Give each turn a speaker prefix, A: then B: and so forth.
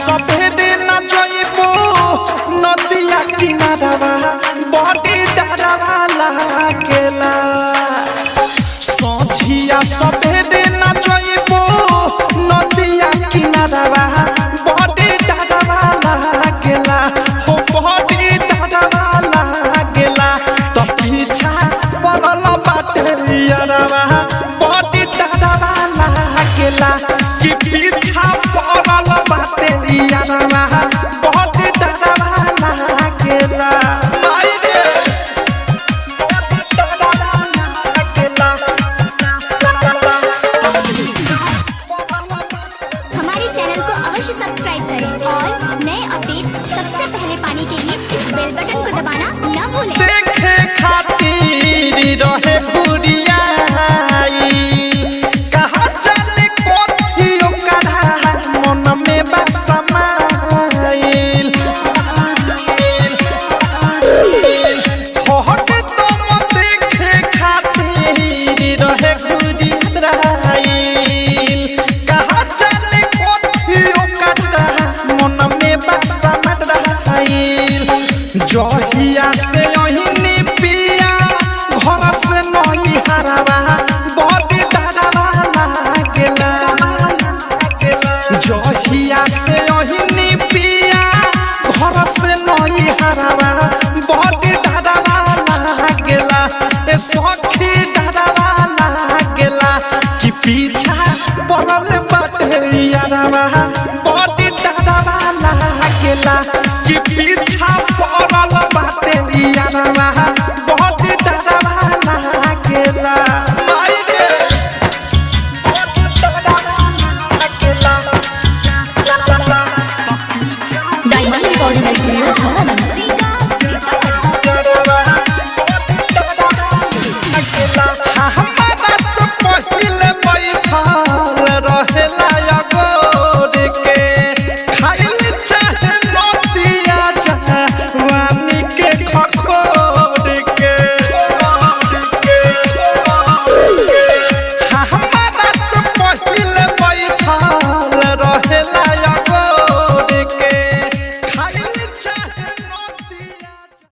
A: सबेरे न जइबो नदिया किनारवा बड़ी डरवा लागेला सोझिया सबेरे न जइबो नदिया किनारवा बड़ी डरवा लागेला हो बड़ी डरवा लागेला तो पीछा पड़ल बाटे यारवा बड़ी डरवा लागेला कि पीछा पड़ल बाटे यारवा बड़ी डरवा लागेला
B: हमारे चैनल को अवश्य सब्सक्राइब करें और नए अपडेट्स सबसे पहले पाने के लिए इस बेल बटन को दबाना न भूलें।
A: देखे खातिर रहे गुड़िया कहा जाने कोथी ओकरा मन में बसमाइल हट तुम देखे खातिर रहे गुड़िया कहा जाने कोथी ओकरा मन में बसमाइल जहिया से ओहिनी पिया घर से नई हरवा बड़ी डरवा लागेला जहिया से ओहिनी पिया घर से नई हरवा बड़ी डरवा लागेला ए सखी डरवा लागेला कि पीछा पड़ल बाटे यारवा बड़ी डरवा लागेला कि पीछा